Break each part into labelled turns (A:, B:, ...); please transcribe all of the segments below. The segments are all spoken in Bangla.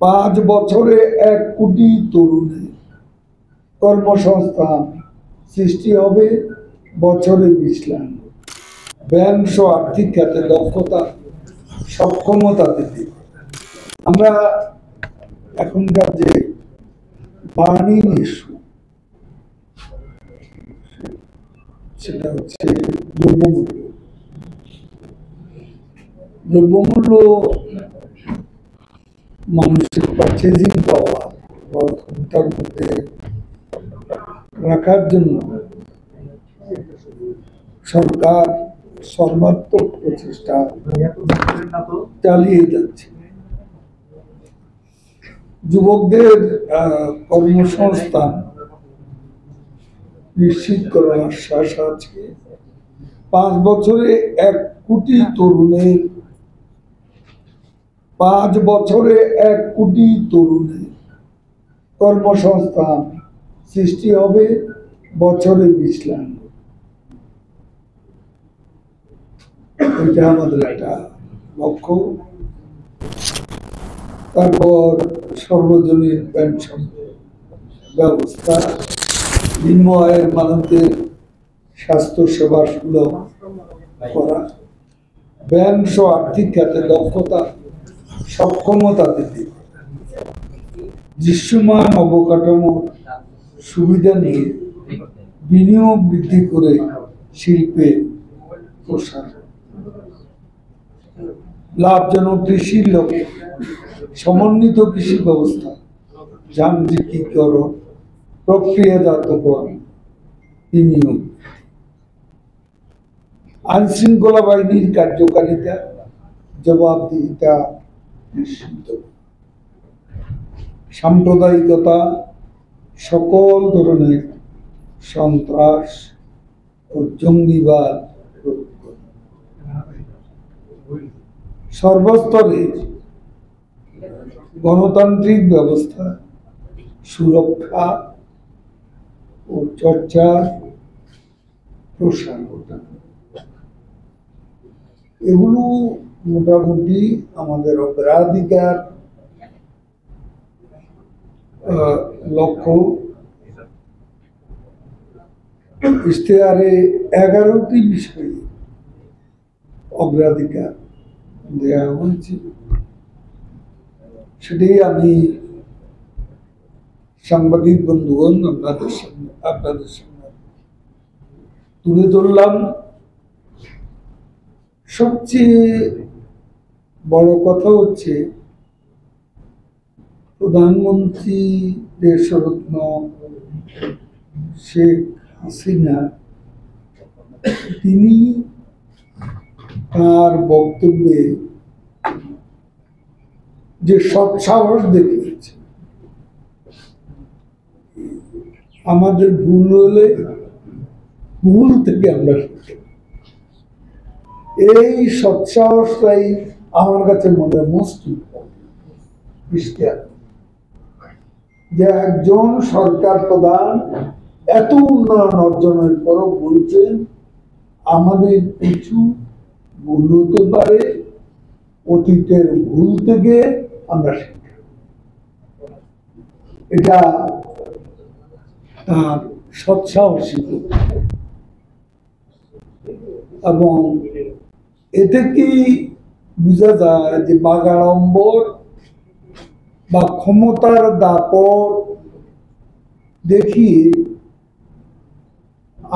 A: 5 বছরে 1 কোটি তরুণের কর্মসংস্থান সৃষ্টি হবে, বছরে 20 লাখ। ব্যাংক সহ আর্থিক খাতে দক্ষতা সক্ষমতা বৃদ্ধি। আমরা এখনকার যে বার্নিং ইস্যু, সেটা হচ্ছে দ্রব্যমূল্য। দ্রব্যমূল্য মানুষের পারচেজিং পাওয়ার ক্ষমতার মধ্যে রাখার জন্য সরকার সর্বাত্মক প্রচেষ্টা চালিয়ে যাচ্ছে। যুবকদের কর্মসংস্থান নিশ্চিত করার আশ্বাস আছে। 5 বছরে 1 কোটি তরুণের 5 বছরে 1 কোটি তরুণের কর্মসংস্থান সৃষ্টি হবে, বছরে 20 লাখ। এটা আমাদের একটা লক্ষ্য। তারপর সর্বজনীন পেনশন ব্যবস্থা, নিম্ন আয়ের মানুষদের স্বাস্থ্য সেবা সুলভ করা, ব্যাংক সহ আর্থিক খাতে দক্ষতা সক্ষমতা বৃদ্ধি, দৃশ্যমান অবকাঠামোর সুবিধা নিয়ে বিনিয়োগ বৃদ্ধি করে শিল্পে প্রসার, লাভজনক কৃষির লক্ষ্যে সমন্বিত কৃষি ব্যবস্থা, যান্ত্রিকীকরণ, প্রক্রিয়াজাতকরণ, বিনিয়োগ, আইন শৃঙ্খলা বাহিনীর কার্যকারিতা, জবাবদিহিতা নিশ্চিত, সাম্প্রদায়িকতা, সকল ধরনের সন্ত্রাস ও জঙ্গিবাদ, সর্বস্তরে গণতান্ত্রিক ব্যবস্থা সুরক্ষা ও চর্চার প্রসার ঘটানো, এগুলো মোটামুটি আমাদের অগ্রাধিকার লক্ষ্য। ইশতেহারে 11টি বিষয়ে অগ্রাধিকার দেওয়া হয়েছে। সেটাই আমি সাংবাদিক বন্ধুগণ আপনাদের সামনে তুলে ধরলাম। সবচেয়ে বড় কথা হচ্ছে প্রধানমন্ত্রী দেশরত্ন শেখ হাসিনা, তিনি তার বক্তব্যে যে সৎসাহস দেখিয়েছে, আমাদের ভুল হলে ভুল থেকে আমরা শিখি, এই সৎসাহসটাই আমার কাছে মনে হয় মোস্ট ইম্পর্টেন্ট। যে একজন সরকার প্রধান এত উন্নয়ন অর্জনের পরও বলছেন আমাদের কিছু ভুল হতে পারে, অতীতের ভুল থেকে আমরা শিখি। এটা তার সৎসাহসিক, এবং এতে কি বোঝা যায় যে বাগাড়ম্বর বা ক্ষমতার দাপট দেখিয়ে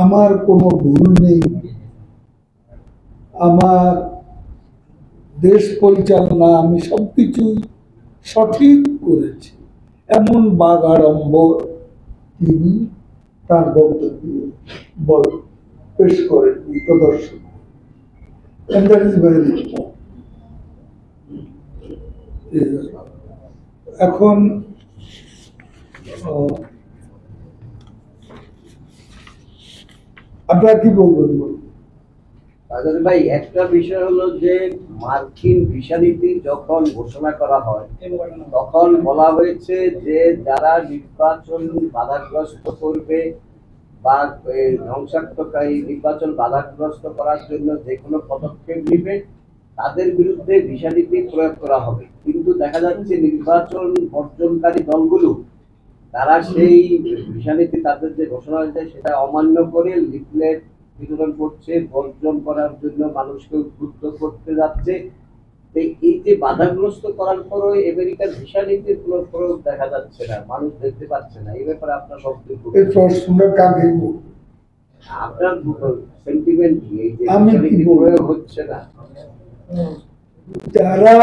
A: আমার কোনো ভুল নেই, আমার দেশ পরিচালনা আমি সবকিছুই সঠিক করেছি, এমন বাগাড়ম্বর তিনি তার বক্তব্যে পেশ করেন, প্রদর্শন। এখন আপনারা কি বলবেন?
B: ভাই, একটা বিষয় হলো যে মার্কিন ভিসা নীতি যখন ঘোষণা করা হয় তখন বলা হয়েছে যে যারা নির্বাচন বাধাগ্রস্ত করবে বা ধ্বংসাত্মক নির্বাচন বাধাগ্রস্ত করার জন্য যে কোনো পদক্ষেপ নেবে তাদের বিরুদ্ধে ভিসা নীতি প্রয়োগ করা হবে, কিন্তু দেখা যাচ্ছে নির্বাচন বর্জনকারী দলগুলো তারা সেই ভিসা নীতি তাদের যে ঘোষণা হয়েছে সেটা অমান্য করে লিফলেট বিতরণ করছে, বর্জন করার জন্য মানুষকে উদ্বুদ্ধ করতে যাচ্ছে। তো এই যে বাধাগ্রস্ত করার পরও আমেরিকার ভিসা নীতির কোনো প্রয়োগ দেখা যাচ্ছে না, মানুষ দেখতে পাচ্ছে না, এই ব্যাপারে আপনার বক্তব্য কি?
A: এই প্রশ্নটা কাকে বলবো?
B: আপনার সেন্টিমেন্ট কি এই যে
A: আমি
B: ভিসা
A: কি
B: নীতি
A: বলবো?
B: প্রয়োগ হচ্ছে না?
A: যারা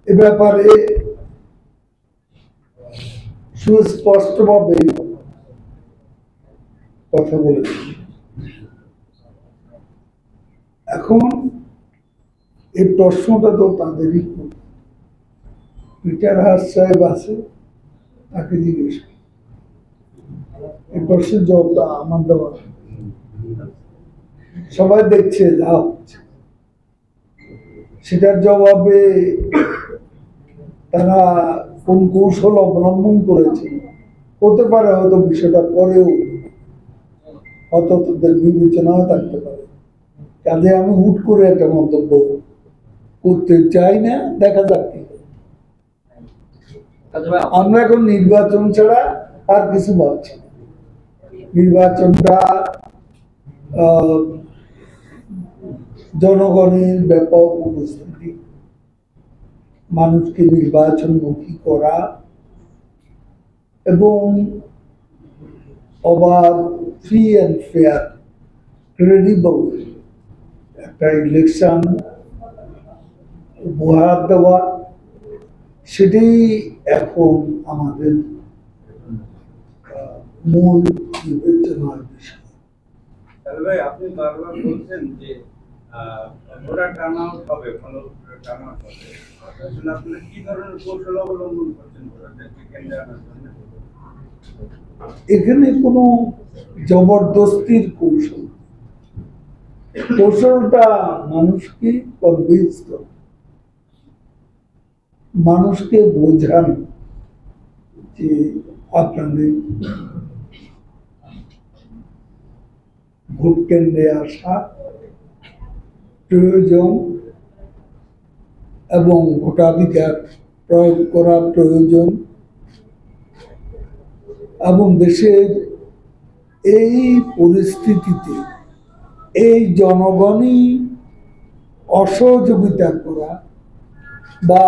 A: এ ব্যাপারে সুস্পষ্টভাবে কথা বলেছে, এখন এই প্রশ্নটা তো তাদেরই করবে। পিটার হাস সাহেব আছে, তাকে জিজ্ঞেস করুন। এই প্রশ্নের জবাবটা আমার দেওয়া নেই। সবাই দেখছে যা হচ্ছে, সেটার জবাবে তারা কোন কৌশল অবলম্বন করেছে হতে পারে, হয়তো বিষয়টা পরেও হয়তো তাদের বিবেচনাও থাকতে পারে। কাজে আমি হুট করে একটা মন্তব্য করতে চাই না, দেখা যাক কি হয়। আমরা এখন নির্বাচন ছাড়া আর কিছু ভাবছি না। নির্বাচনটা জনগণের ব্যাপক উপস্থিতি, মানুষকে নির্বাচনমুখী করা এবং অবাধ, ফ্রি অ্যান্ড ফেয়ার, ক্রেডিবল একটা ইলেকশন উপহার দেওয়া, সেটাই এখন আমাদের মূল বিবেচনার বিষয়।
C: ভাই, আপনি বারবার বলছেন যে ভোটার টার্নআউট হবে, ভালো টার্নআউট হবে। আসলে আপনি কি ধরনের কৌশল অবলম্বন করছেন ভোটারদেরকে কেন্দ্রে আনার জন্য?
A: এখানে কোনো জবরদস্তির কৌশলটা মানুষকে কনভিন্স করে, মানুষকে বোঝানো যে আপনাদের ভোট কেন্দ্রে আসা প্রয়োজন এবং ভোটাধিকার প্রয়োগ করা প্রয়োজন, এবং দেশের এই পরিস্থিতিতে এই জনগণই অসহযোগিতা করা বা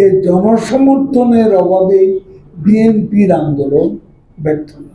A: এই জনসমর্থনের অভাবে বিএনপির আন্দোলন ব্যর্থ না।